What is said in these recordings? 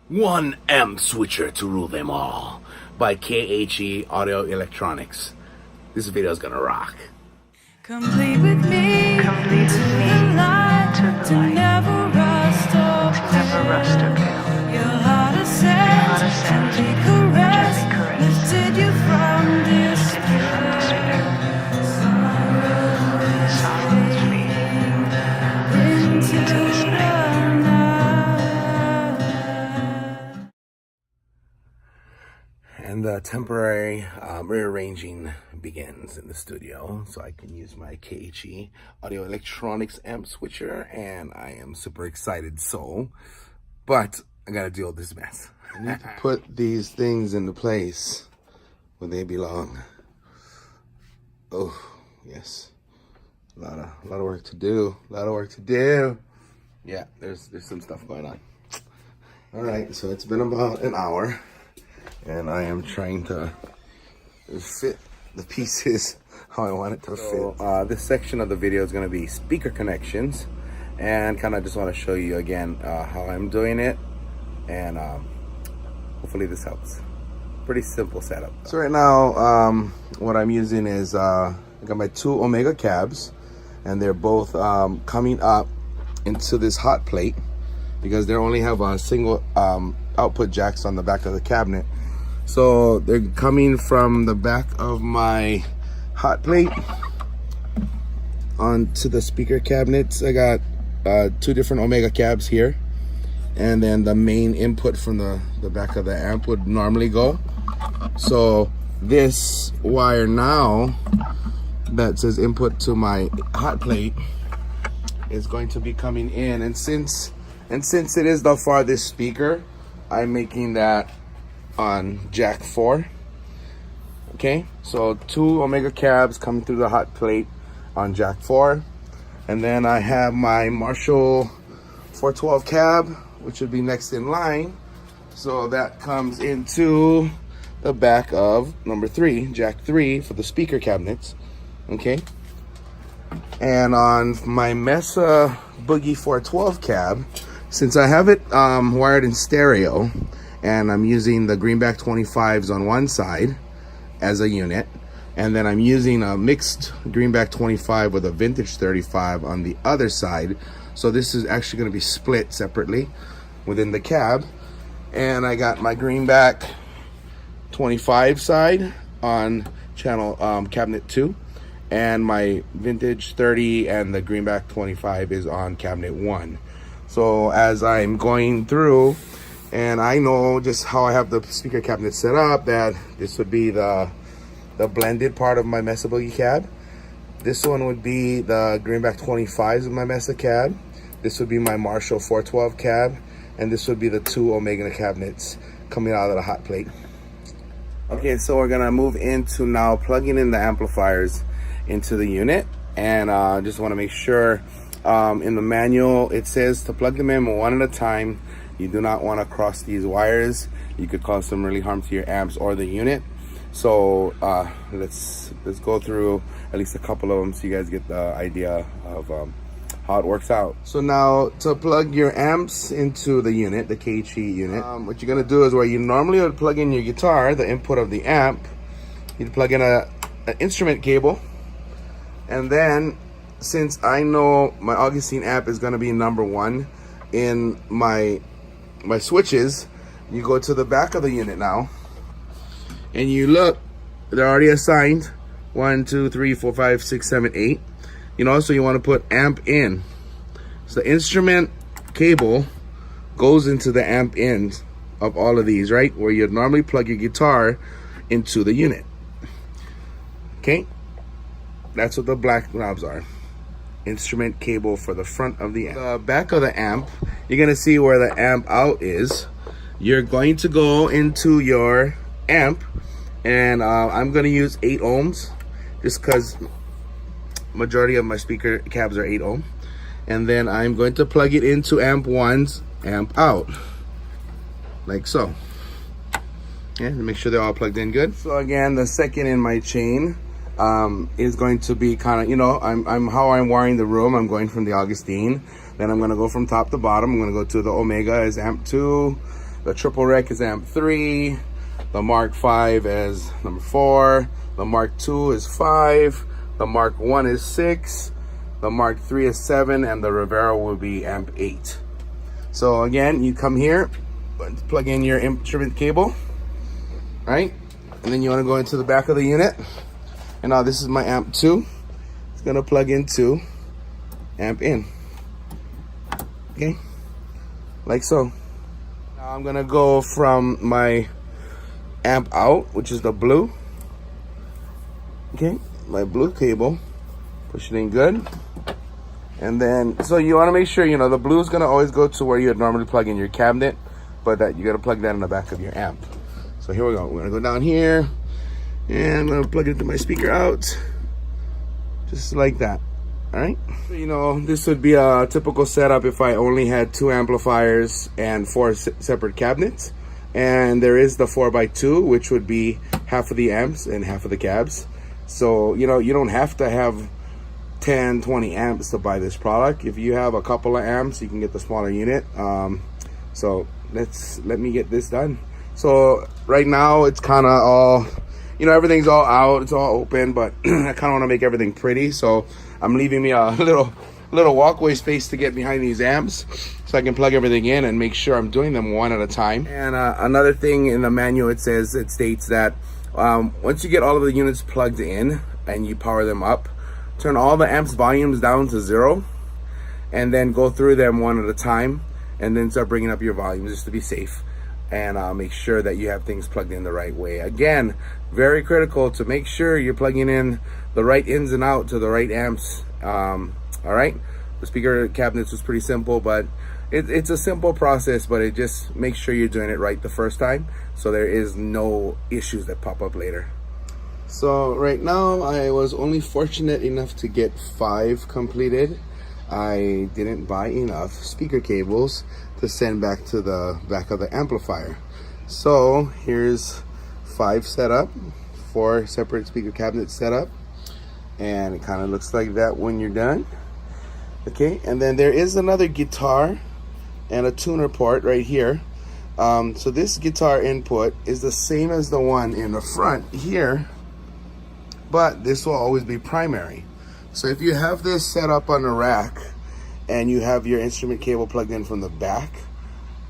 One amp switcher to rule them all by KHE Audio Electronics. This video is gonna rock. Complete with me, Complete to with me, the light, to the to light, never rust or to never rust or fail. Your heart has heart set, has set, gently caress, gently caress, lifted you from lifted you from despair. despair. Sorrow is fading Into this the night. night. And the temporary rearranging begins in the studio, so I can use my KHE Audio Electronics amp switcher, and I am super excited. But I gotta deal with this mess. I need to put these things into place where they belong. Oh yes, a lot of work to do. Yeah, there's some stuff going on. All right, so it's been about an hour, and I am trying to fit the pieces how I want it to fit. This section of the video is going to be speaker connections, and kind of just want to show you again how I'm doing it, and hopefully this helps. Pretty simple setup. So right now, what I'm using is I got my two Omega cabs, and they're both coming up into this hot plate because they only have a single output jacks on the back of the cabinet. So they're coming from the back of my hot plate onto the speaker cabinets. I got two different Omega cabs here, and then the main input from the back of the amp would normally go. So this wire now that says input to my hot plate is going to be coming in, and since it is the farthest speaker, I'm making that on jack 4. Okay, so two Omega cabs coming through the hot plate on jack 4, and then I have my Marshall 412 cab, which would be next in line, so that comes into the back of number 3, jack 3, for the speaker cabinets. Okay, and on my Mesa Boogie 412 cab, since I have it wired in stereo, and I'm using the Greenback 25s on one side as a unit, and then I'm using a mixed Greenback 25 with a vintage 35 on the other side, so this is actually going to be split separately within the cab. And I got my Greenback 25 side on channel cabinet 2, and my vintage 30 and the Greenback 25 is on cabinet 1. So as I'm going through, and I know just how I have the speaker cabinet set up, that this would be the blended part of my Mesa Boogie cab. This one would be the Greenback 25s of my Mesa cab. This would be my Marshall 412 cab, and this would be the two Omega cabinets coming out of the hot plate. Okay, so we're gonna move into now plugging in the amplifiers into the unit, and just want to make sure in the manual it says to plug them in one at a time. You do not want to cross these wires. You could cause some really harm to your amps or the unit. So let's go through at least a couple of them so you guys get the idea of how it works out. So now to plug your amps into the unit, the KHE unit, what you're gonna do is where you normally would plug in your guitar, the input of the amp, you'd plug in an instrument cable, and then since I know my Augustine amp is gonna be number 1 in my switches, you go to the back of the unit now, and you look, they're already assigned 1, 2, 3, 4, 5, 6, 7, 8. You know, so you want to put amp in. So the instrument cable goes into the amp ends of all of these, right? Where you'd normally plug your guitar into the unit. Okay, that's what the black knobs are. Instrument cable for the front of the amp. The back of the amp, you're gonna see where the amp out is. You're going to go into your amp, and I'm gonna use 8 ohms just because majority of my speaker cabs are 8 ohm. And then I'm going to plug it into amp 1's amp out, like so. Yeah, to make sure they're all plugged in good. So again, the second in my chain is going to be kind of, you know, I'm how I'm wiring the room. I'm going from the Augustine, then I'm going to go from top to bottom. I'm going to go to the Omega as amp 2, The triple rec is amp 3. The Mark 5 is number 4. The Mark 2 is 5. The Mark 1 is 6. The Mark 3 is 7. And the Rivera will be amp 8. So again, you come here, plug in your instrument cable, right? And then you want to go into the back of the unit. And now this is my amp 2. It's going to plug into amp in. Okay, like so. Now I'm going to go from my amp out, which is the blue. Okay, my blue cable. Push it in good. And then, so you want to make sure, you know, the blue is going to always go to where you would normally plug in your cabinet, but that you got to plug that in the back of your amp. So here we go. We're going to go down here, and I'm going to plug it into my speaker out, just like that. All right. So, you know, this would be a typical setup if I only had 2 amplifiers and 4 separate cabinets. And there is the 4x2, which would be half of the amps and half of the cabs. So, you know, you don't have to have 10, 20 amps to buy this product. If you have a couple of amps, you can get the smaller unit. So let me get this done. So right now it's kind of all, you know, everything's all out, it's all open, but I kind of want to make everything pretty. So I'm leaving me a little walkway space to get behind these amps so I can plug everything in and make sure I'm doing them one at a time. And another thing in the manual, it states that once you get all of the units plugged in and you power them up, turn all the amps volumes down to 0 and then go through them one at a time and then start bringing up your volumes just to be safe, and make sure that you have things plugged in the right way. Again, very critical to make sure you're plugging in the right ins and out to the right amps. All right, the speaker cabinets was pretty simple, but it's a simple process, but it just makes sure you're doing it right the first time so there is no issues that pop up later. So right now I was only fortunate enough to get 5 completed. I didn't buy enough speaker cables to send back to the back of the amplifier. So here's 5 set up, 4 separate speaker cabinets set up, and it kind of looks like that when you're done. Okay, and then there is another guitar and a tuner port right here. So this guitar input is the same as the one in the front here, but this will always be primary. So if you have this set up on a rack and you have your instrument cable plugged in from the back,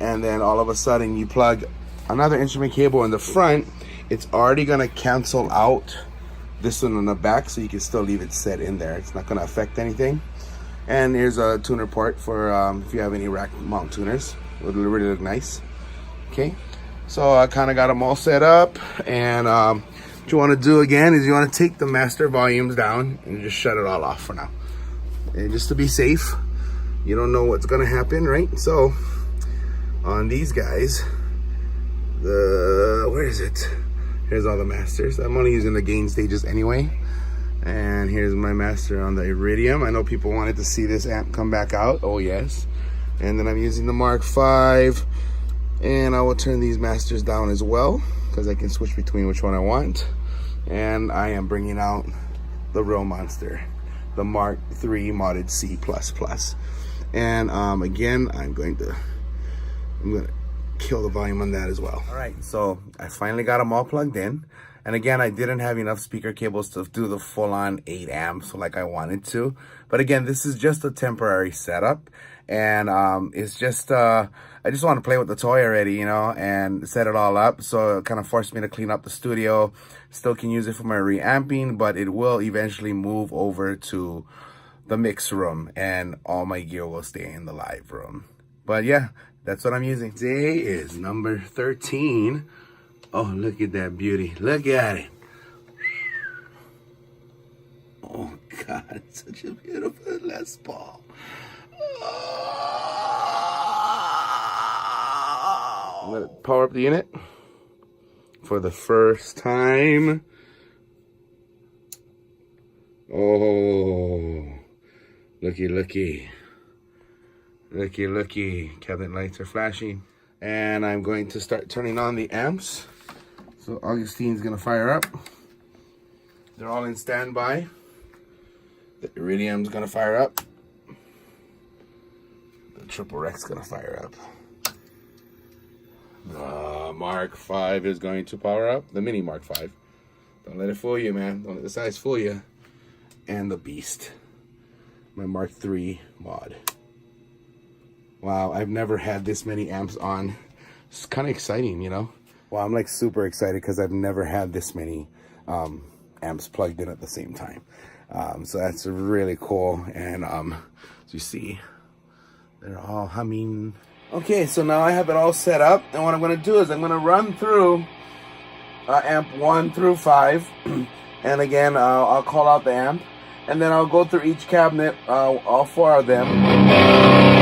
and then all of a sudden you plug another instrument cable in the front, it's already gonna cancel out this one in the back, so you can still leave it set in there. It's not gonna affect anything. And here's a tuner port for if you have any rack mount tuners. It would really look nice. Okay, so I kind of got them all set up, and what you want to do again is you want to take the master volumes down and just shut it all off for now. And just to be safe, you don't know what's going to happen, right? So on these guys, where is it? Here's all the masters. I'm only using the gain stages anyway. And here's my master on the Iridium. I know people wanted to see this amp come back out. Oh yes. And then I'm using the Mark 5. And I will turn these masters down as well, because I can switch between which one I want. And I am bringing out the real monster, the Mark 3 modded C++. And again, I'm gonna kill the volume on that as well. All right, so I finally got them all plugged in. And again, I didn't have enough speaker cables to do the full-on 8 amps like I wanted to. But again, this is just a temporary setup. And it's just, I just want to play with the toy already, you know, and set it all up. So it kind of forced me to clean up the studio. Still can use it for my reamping, but it will eventually move over to the mix room and all my gear will stay in the live room. But yeah, that's what I'm using. Today is number 13. Oh, look at that beauty. Look at it. Oh God, it's such a beautiful Les Paul. I'm gonna power up the unit for the first time. Oh, looky, looky. Looky, looky. Cabinet lights are flashing. And I'm going to start turning on the amps. So Augustine's gonna fire up. They're all in standby. The Iridium's gonna fire up. The triple rec's gonna fire up. Mark 5 is going to power up. The mini Mark 5. Don't let it fool you, man. Don't let the size fool you. And the beast. My Mark 3 mod. Wow, I've never had this many amps on. It's kind of exciting, you know? Well, I'm like super excited because I've never had this many amps plugged in at the same time. So that's really cool. And as you see, they're all humming. Okay, so now I have it all set up. And what I'm going to do is I'm going to run through amp 1 through 5. And again, I'll call out the amp. And then I'll go through each cabinet, all 4 of them.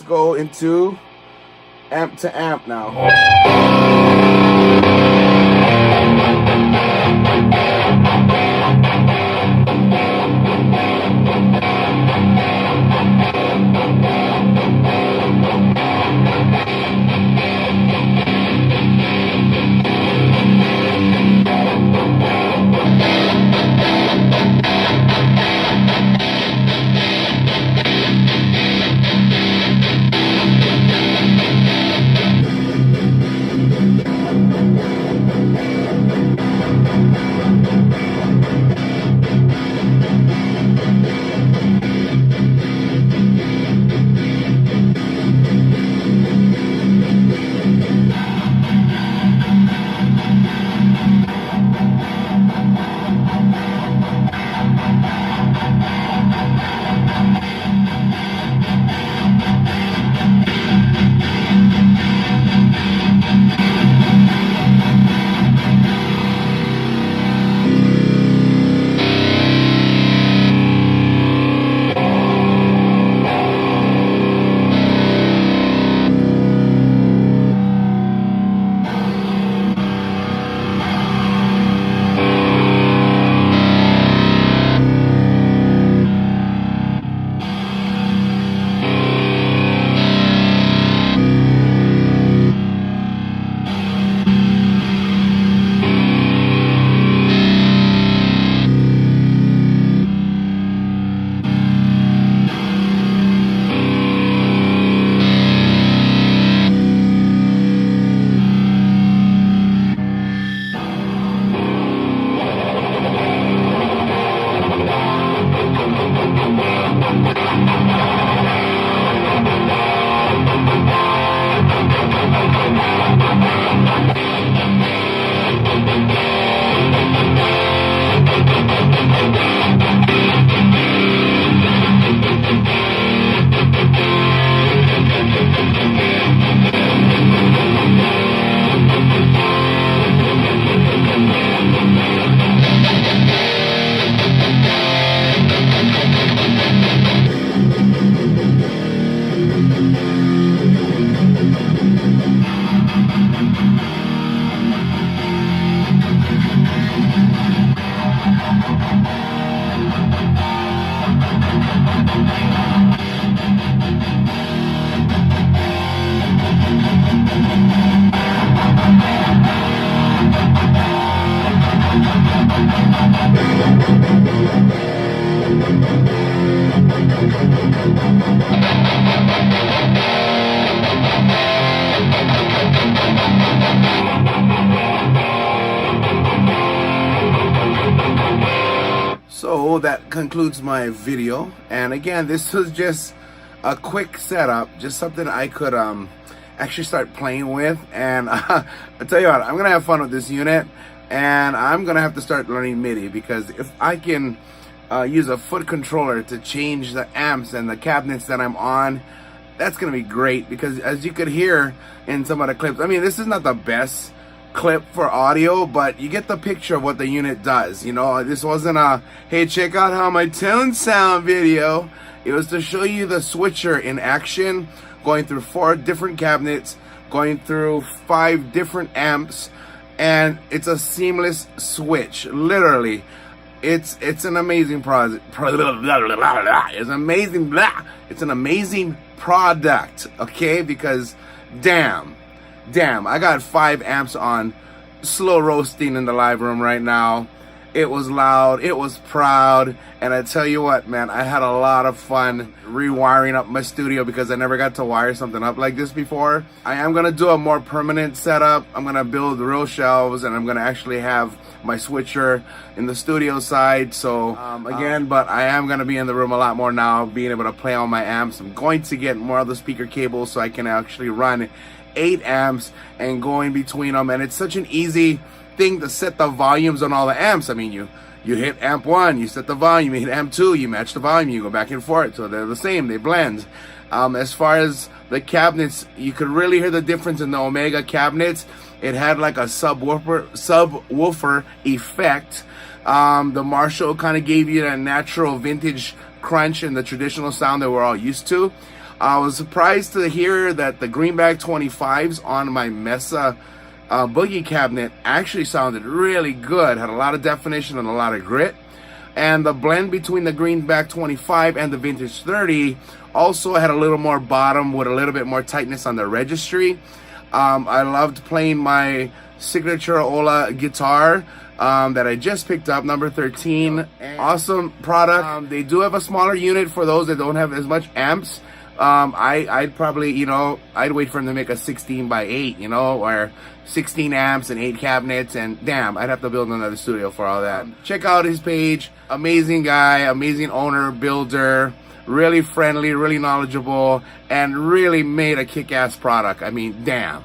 Go into amp to amp now. So that concludes my video, and again, this was just a quick setup, just something I could actually start playing with. And I tell you what, I'm gonna have fun with this unit, and I'm gonna have to start learning MIDI, because if I can use a foot controller to change the amps and the cabinets that I'm on, that's gonna be great. Because as you could hear in some of the clips, I mean, this is not the best clip for audio, but you get the picture of what the unit does. You know, this wasn't a, hey, check out how my tones sound video. It was to show you the switcher in action, going through 4 different cabinets, going through 5 different amps, and it's a seamless switch. Literally, it's an amazing project. It's amazing. It's an amazing product. Okay, because damn, I got 5 amps on, slow roasting in the live room right now. It was loud, it was proud, and I tell you what, man, I had a lot of fun rewiring up my studio, because I never got to wire something up like this before. I am gonna do a more permanent setup. I'm gonna build real shelves, and I'm gonna actually have my switcher in the studio side. So again, but I am gonna be in the room a lot more now, being able to play on my amps. I'm going to get more of the speaker cables so I can actually run 8 amps and go in between them. And it's such an easy thing to set the volumes on all the amps. I mean, you hit amp 1, you set the volume, you hit amp 2, you match the volume, you go back and forth, so they're the same, they blend. As far as the cabinets, you could really hear the difference in the Omega cabinets. It had like a subwoofer effect. The Marshall kind of gave you that natural vintage crunch and the traditional sound that we're all used to. I was surprised to hear that the Greenback 25s on my Mesa Boogie cabinet actually sounded really good, had a lot of definition and a lot of grit. And the blend between the Greenback 25 and the Vintage 30 also had a little more bottom with a little bit more tightness on the registry. I loved playing my signature Ola guitar that I just picked up, number 13. Awesome product. They do have a smaller unit for those that don't have as much amps. I'd probably, you know, I'd wait for them to make a 16 by 8, you know, or 16 amps and 8 cabinets, and damn, I'd have to build another studio for all that. Check out his page. Amazing guy, amazing owner, builder, really friendly, really knowledgeable, and really made a kick-ass product. I mean, damn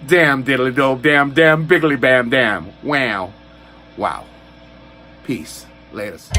diddly dope, damn biggly bam damn. Wow. Peace. Latest.